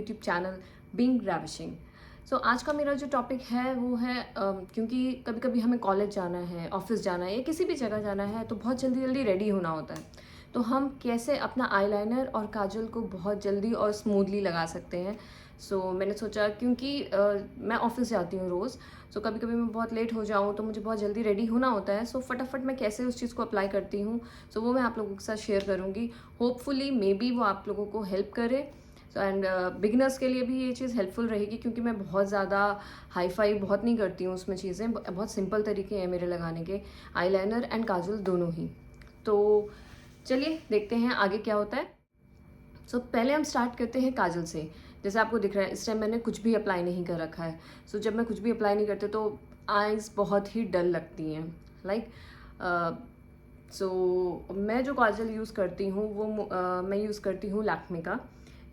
YouTube channel being ravishing. So आज का मेरा जो टॉपिक है वो है क्योंकि कभी कभी हमें कॉलेज जाना है, ऑफिस जाना है या किसी भी जगह जाना है तो बहुत जल्दी जल्दी रेडी होना होता है। तो हम कैसे अपना आईलाइनर और काजल को बहुत जल्दी और स्मूथली लगा सकते हैं। मैंने सोचा क्योंकि मैं ऑफिस जाती हूँ रोज़, कभी कभी मैं बहुत लेट हो जाऊँ तो मुझे बहुत जल्दी रेडी होना होता है। फटाफट मैं कैसे उस चीज़ को अप्लाई करती हूँ, वो मैं आप लोगों के साथ शेयर करूँगी। होपफुली मे बी वो आप लोगों को हेल्प करे। एंड बिगिनर्स के लिए भी ये चीज़ हेल्पफुल रहेगी, क्योंकि मैं बहुत ज़्यादा हाई फाई बहुत नहीं करती हूँ उसमें चीज़ें, बहुत सिंपल तरीके हैं मेरे लगाने के, आईलाइनर एंड काजल दोनों ही। तो चलिए देखते हैं आगे क्या होता है। पहले हम स्टार्ट करते हैं काजल से। जैसे आपको दिख रहा है इस टाइम मैंने कुछ भी अप्लाई नहीं कर रखा है। जब मैं कुछ भी अप्लाई नहीं करती तो आईज बहुत ही डल लगती हैं। मैं जो काजल यूज़ करती हूँ वो मैं यूज़ करती हूँ लैक्मे का।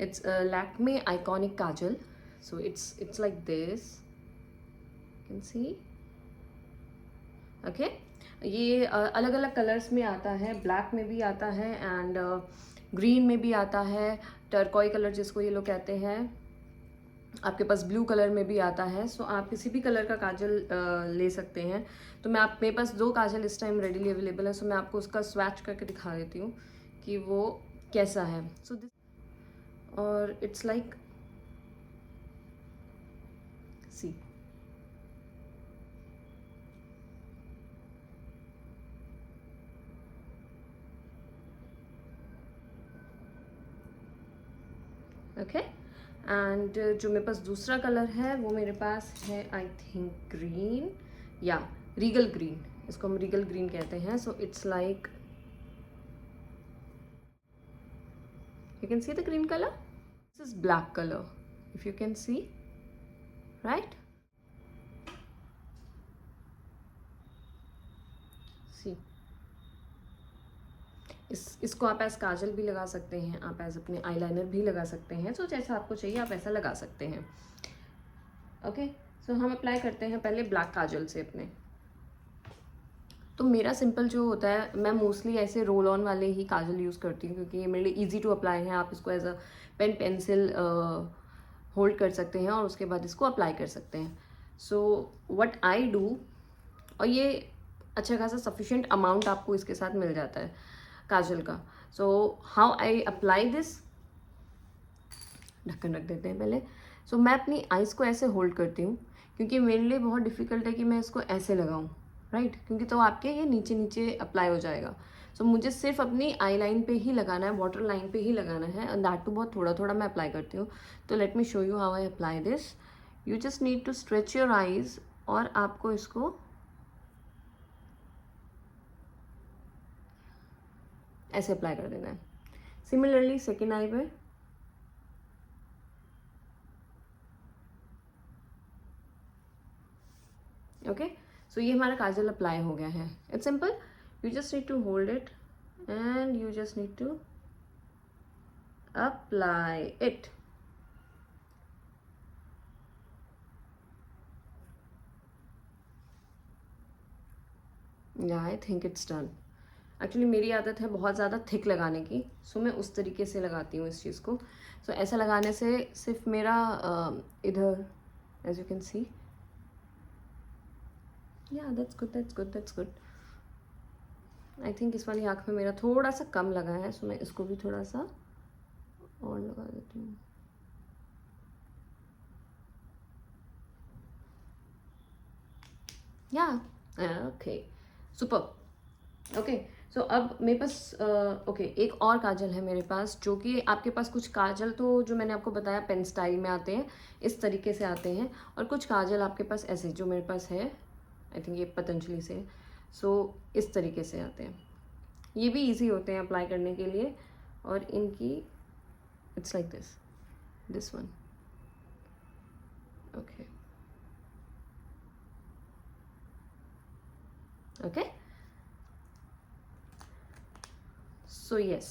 It's Lakme iconic Kajal. It's like this, can see. Okay, ये अलग अलग कलर्स में आता है, ब्लैक में भी आता है एंड ग्रीन में भी आता है, टर्कोई कलर जिसको ये लोग कहते हैं, आपके पास ब्लू कलर में भी आता है। आप किसी भी कलर का काजल ले सकते हैं। मेरे पास 2 काजल इस टाइम रेडीली अवेलेबल है। मैं आपको उसका स्वैच करके दिखा देती हूँ कि वो कैसा है। और it's like see, okay. And जो मेरे पास दूसरा कलर है वो मेरे पास है आई थिंक ग्रीन या रीगल ग्रीन, इसको हम रीगल ग्रीन कहते हैं। It's like, you can see the green color, this is black color, if you can see, right? see, इसको आप एज काजल भी लगा सकते हैं, आप एज अपने आईलाइनर भी लगा सकते हैं। जैसा आपको चाहिए आप ऐसा लगा सकते हैं। ओके, हम अप्लाई करते हैं पहले ब्लैक काजल से अपने। तो मेरा सिंपल जो होता है, मैं मोस्टली ऐसे रोल ऑन वाले ही काजल यूज़ करती हूँ, क्योंकि ये मेरे लिए ईजी टू अप्लाई है। आप इसको as a pen pencil hold कर सकते हैं और उसके बाद इसको अप्लाई कर सकते हैं। व्हाट आई डू, और ये अच्छा खासा सफिशिएंट अमाउंट आपको इसके साथ मिल जाता है काजल का। हाउ आई अप्लाई दिस, ढक्कन रख देते हैं पहले। मैं अपनी आइज़ को ऐसे होल्ड करती हूँ, क्योंकि मेरे लिए बहुत डिफ़िकल्ट है कि मैं इसको ऐसे लगाऊँ, राइट? क्योंकि तो आपके ये नीचे नीचे अप्लाई हो जाएगा। मुझे सिर्फ अपनी आई लाइन पे ही लगाना है, वाटर लाइन पे ही लगाना है, एंड दैट टू बहुत थोड़ा थोड़ा मैं अप्लाई करती हूँ। तो let me show you how I apply this. You just need to stretch your eyes, और आपको इसको ऐसे अप्लाई कर देना है। सिमिलरली सेकेंड आई पे, ओके। ये हमारा काजल अप्लाई हो गया है। It's simple, you just need to hold it and you just need to apply it. या I think it's done. Actually मेरी आदत है बहुत ज़्यादा थिक लगाने की, मैं उस तरीके से लगाती हूँ इस चीज़ को। ऐसा लगाने से सिर्फ मेरा इधर, एज यू कैन सी, या that's good, that's good, that's good. I think इस वाली आँख में मेरा थोड़ा सा कम लगा है, मैं इसको भी थोड़ा सा और लगा देती हूँ। या ओके, सुपर। ओके, अब मेरे पास ओके एक और काजल है मेरे पास, जो कि आपके पास कुछ काजल तो जो मैंने आपको बताया पेन स्टाइल में आते हैं, इस तरीके से आते हैं, और कुछ काजल आपके पास ऐसे जो मेरे पास है, आई थिंक ये पतंजलि से, इस तरीके से आते हैं। ये भी इजी होते हैं अप्लाई करने के लिए, और इनकी it's like this one, okay okay. Yes,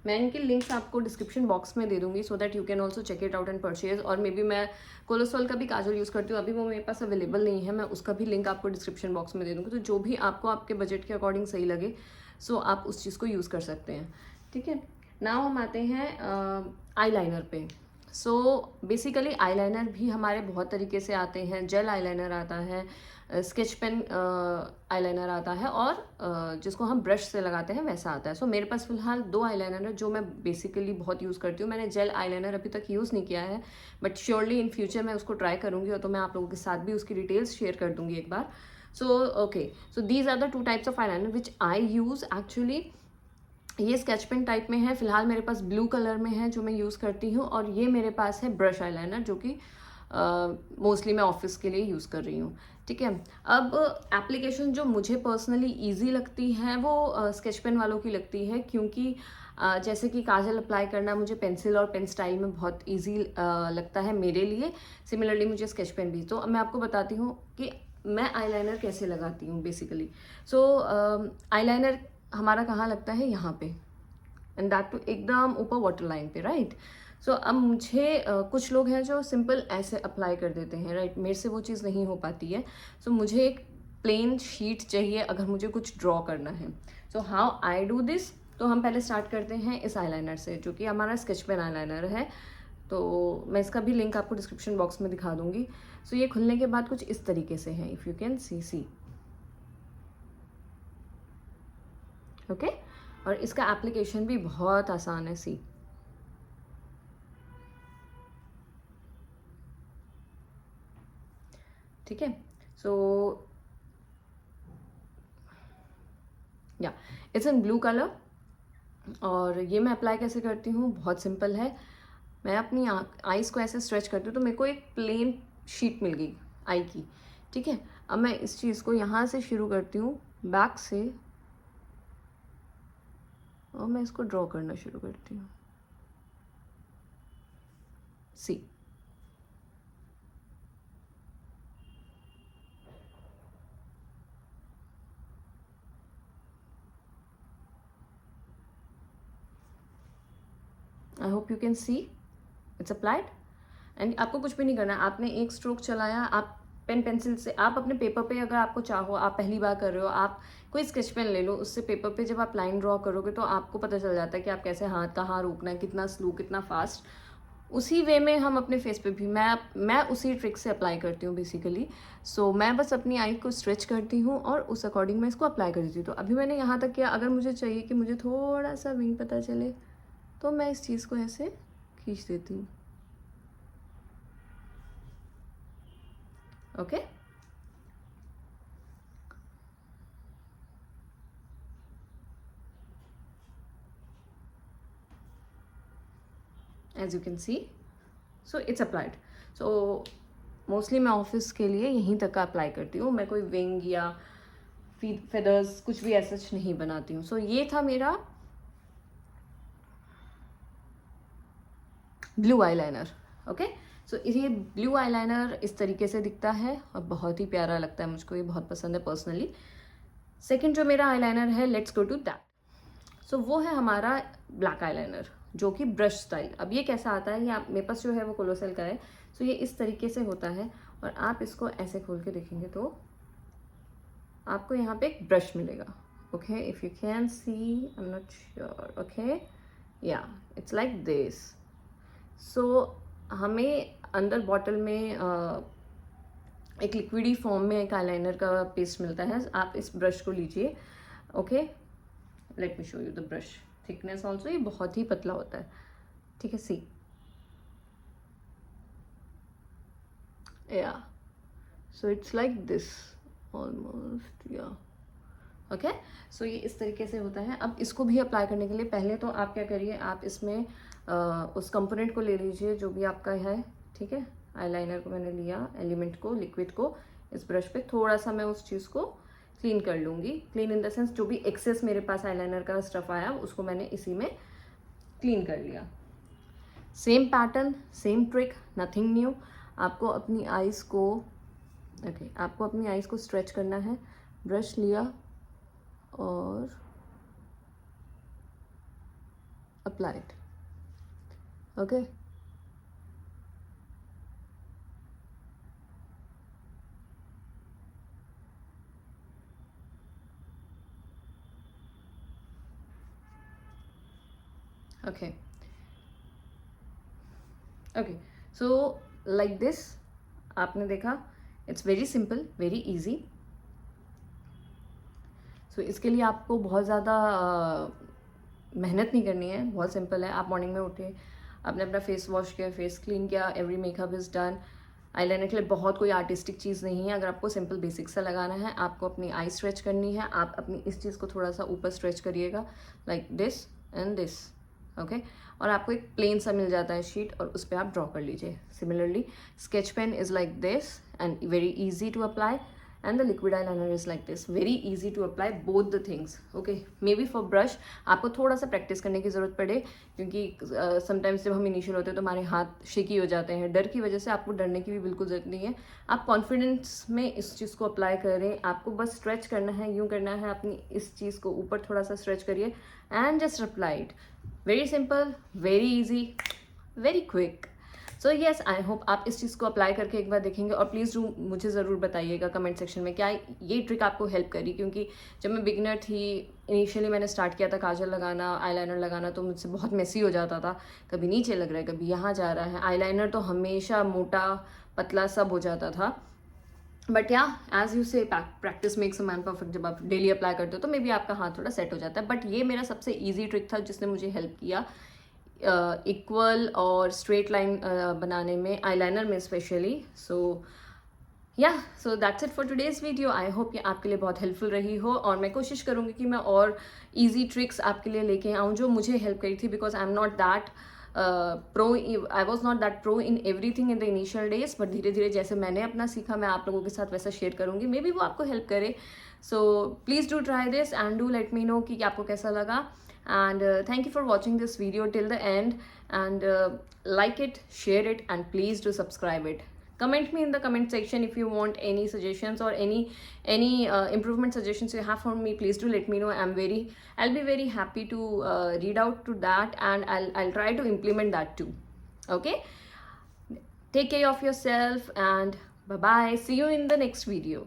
मैं इनके लिंक्स आपको डिस्क्रिप्शन बॉक्स में दे दूंगी, so that you can also check it out and purchase. और मे बी मैं कोलोसॉल का भी काजल यूज़ करती हूँ, अभी वो मेरे पास अवेलेबल नहीं है, मैं उसका भी लिंक आपको डिस्क्रिप्शन बॉक्स में दे दूँगी। तो जो भी आपको आपके बजट के अकॉर्डिंग सही लगे, आप उस चीज़ को यूज़ कर सकते हैं। ठीक है, नाउ हम आते हैं आई लाइनर पे। सो बेसिकली आईलाइनर भी हमारे बहुत तरीके से आते हैं। जेल आईलाइनर आता है, स्केच पेन आईलाइनर आता है, और जिसको हम ब्रश से लगाते हैं वैसा आता है। सो मेरे पास फिलहाल 2 आईलाइनर है जो मैं बेसिकली बहुत यूज़ करती हूँ। मैंने जेल आईलाइनर अभी तक यूज़ नहीं किया है, बट श्योरली इन फ्यूचर मैं उसको ट्राई करूँगी, और तो मैं आप लोगों के साथ भी उसकी डिटेल्स शेयर कर दूँगी एक बार। So okay, so these are the 2 types of eyeliner which I use actually. ये स्केच पेन टाइप में है, फिलहाल मेरे पास ब्लू कलर में है जो मैं यूज़ करती हूँ, और ये मेरे पास है ब्रश आईलाइनर जो कि मोस्टली मैं ऑफिस के लिए यूज़ कर रही हूँ। ठीक है, अब एप्लीकेशन जो मुझे पर्सनली इजी लगती है वो स्केच पेन वालों की लगती है, क्योंकि जैसे कि काजल अप्लाई करना मुझे पेंसिल और पेन स्टाइल में बहुत इजी लगता है मेरे लिए। सिमिलरली मुझे स्केच पेन भी। तो अब मैं आपको बताती हूँ कि मैं आईलाइनर कैसे लगाती हूँ बेसिकली। सो आईलाइनर हमारा कहाँ लगता है, यहाँ पे, एंड दैट टू एकदम ऊपर वाटर लाइन पे, राइट। सो अब मुझे कुछ लोग हैं जो सिंपल ऐसे अप्लाई कर देते हैं, राइट। मेरे से वो चीज़ नहीं हो पाती है। सो मुझे एक प्लेन शीट चाहिए अगर मुझे कुछ ड्रॉ करना है। So how I do this, तो हम पहले स्टार्ट करते हैं इस आईलाइनर से, जो कि हमारा स्केच पेन आईलाइनर है। तो मैं इसका भी लिंक आपको डिस्क्रिप्शन बॉक्स में दिखा दूंगी। सो ये खुलने के बाद कुछ इस तरीके से है, if you can C okay. और इसका एप्लीकेशन भी बहुत आसान है, सी। ठीक है, सो या इट्स इन ब्लू कलर। और ये मैं अप्लाई कैसे करती हूँ, बहुत सिंपल है। मैं अपनी आईज को ऐसे स्ट्रेच करती हूँ तो मेरे को एक प्लेन शीट मिल गई आई की। ठीक है, अब मैं इस चीज़ को यहाँ से शुरू करती हूँ, बैक से, और मैं इसको ड्रॉ करना शुरू करती हूँ, see. I hope you can see it's applied. And आपको कुछ भी नहीं करना है, आपने एक स्ट्रोक चलाया, आप पेन पेंसिल से, आप अपने पेपर पे अगर आपको चाहो, आप पहली बार कर रहे हो, आप कोई स्केच पेन ले लो, उससे पेपर पे जब आप लाइन ड्रॉ करोगे तो आपको पता चल जाता है कि आप कैसे हाथ कहाँ रोकना है, कितना स्लो कितना फास्ट। उसी वे में हम अपने फेस पे भी, मैं उसी ट्रिक से अप्लाई करती हूँ बेसिकली। सो मैं बस अपनी आई को स्ट्रेच करती हूँ और उस अकॉर्डिंग मैं इसको अप्लाई कर देती हूँ। तो अभी मैंने यहाँ तक किया, अगर मुझे चाहिए कि मुझे थोड़ा सा विंग पता चले तो मैं इस चीज़ को ऐसे खींच देती हूँ, okay. As you can see, so it's applied. So mostly मैं ऑफिस के लिए यहीं तक का अप्लाई करती हूँ, मैं कोई विंग या फेदर्स कुछ भी ऐसा नहीं बनाती हूँ। सो ये था मेरा ब्लू आईलाइनर, ओके। सो ये ब्लू आईलाइनर इस तरीके से दिखता है और बहुत ही प्यारा लगता है मुझको, ये बहुत पसंद है पर्सनली। सेकेंड जो मेरा आईलाइनर है, लेट्स गो टू दैट। सो वो है हमारा ब्लैक आईलाइनर जो कि ब्रश स्टाइल। अब ये कैसा आता है, ये आप, मेरे पास जो है वो कोलोसेल का है। सो ये इस तरीके से होता है, और आप इसको ऐसे खोल के देखेंगे तो आपको यहाँ पे एक ब्रश मिलेगा, okay. If you can C, I am not sure, okay, या इट्स लाइक दिस। सो हमें अंदर बॉटल में एक लिक्विडी फॉर्म में एक आईलाइनर का पेस्ट मिलता है। आप इस ब्रश को लीजिए, okay. Late me show you the brush thickness also, ये बहुत ही पतला होता है, ठीक है, सी, या। So it's like this almost, या, ओके। सो ये इस तरीके से होता है। अब इसको भी अप्लाई करने के लिए पहले तो आप क्या करिए, आप इसमें उस कंपोनेंट को ले लीजिए जो भी आपका है, ठीक है। आईलाइनर को मैंने लिया, एलिमेंट को, लिक्विड को, इस ब्रश पे थोड़ा सा मैं उस चीज़ को क्लीन कर लूँगी। क्लीन इन द सेंस जो भी एक्सेस मेरे पास आईलाइनर का स्टफ आया उसको मैंने इसी में क्लीन कर लिया। Same pattern, same trick, nothing new. आपको अपनी आईज़ को, ओके, आपको अपनी आईज़ को स्ट्रेच करना है। ब्रश लिया और applied, okay. Okay, okay, so like this, आपने देखा, it's very simple, very easy. So इसके लिए आपको बहुत ज़्यादा मेहनत नहीं करनी है, बहुत सिंपल है। आप मॉर्निंग में उठे, आपने अपना फेस वॉश किया, फेस क्लीन किया, every makeup is done. Eyeliner के लिए बहुत कोई आर्टिस्टिक चीज़ नहीं है, अगर आपको सिंपल बेसिक सा लगाना है, आपको अपनी आई स्ट्रेच करनी है, आप अपनी इस चीज़ को थोड़ा सा ऊपर स्ट्रेच करिएगा, like this and this, okay. और आपको एक प्लेन सा मिल जाता है शीट, और उस पर आप ड्रॉ कर लीजिए। Similarly sketch pen is like this and very easy to apply, and the liquid eyeliner is like this, very easy to apply both the things, okay। maybe for brush आपको थोड़ा सा practice करने की ज़रूरत पड़े, क्योंकि समटाइम्स जब हम इनिशियल होते हैं तो हमारे हाथ शेकी हो जाते हैं। डर की वजह से आपको डरने की भी बिल्कुल ज़रूरत नहीं है, आप कॉन्फिडेंस में इस चीज़ को अप्लाई करें। आपको बस स्ट्रेच करना है, यूँ करना है, अपनी इस चीज़ को ऊपर थोड़ा सा स्ट्रेच करिए and just apply it. Very simple, very easy, very quick. So yes, I hope आप इस चीज़ को अप्लाई करके एक बार देखेंगे, और प्लीज़ डू मुझे ज़रूर बताइएगा कमेंट सेक्शन में क्या ये ट्रिक आपको हेल्प करी। क्योंकि जब मैं बिगिनर थी, इनिशियली मैंने स्टार्ट किया था काजल लगाना, आईलाइनर लगाना, तो मुझसे बहुत मेसी हो जाता था, कभी नीचे लग रहा है, कभी यहाँ जा रहा है। आईलाइनर तो हमेशा मोटा पतला सब हो जाता था। बट या, एज यू से practice makes a man perfect, जब आप डेली अप्लाई करते हो तो मे बी आपका हाथ थोड़ा सेट हो जाता है। बट ये मेरा सबसे ईजी ट्रिक था जिसने मुझे हेल्प किया इक्वल और स्ट्रेट लाइन बनाने में, आईलाइनर में स्पेशली। सो या, so that's it for today's video. I hope ये आपके लिए बहुत हेल्पफुल रही हो, और मैं कोशिश करूँगी कि मैं और ईजी ट्रिक्स आपके लिए लेके आऊँ जो मुझे हेल्प करी थी, because I am not that I was not that pro in everything in the initial days. But धीरे धीरे जैसे मैंने अपना सीखा, मैं आप लोगों के साथ वैसा शेयर करूँगी, मे बी वो आपको हेल्प करे। So please do try this and do let me know कि आपको कैसा लगा। And thank you for watching this video till the end, and like it, share it, and please do subscribe it. Comment me in the comment section if you want any suggestions or any improvement suggestions you have for me. Please do let me know. I'll be very happy to read out to that, and I'll try to implement that too. Okay, take care of yourself, and bye bye. See you in the next video.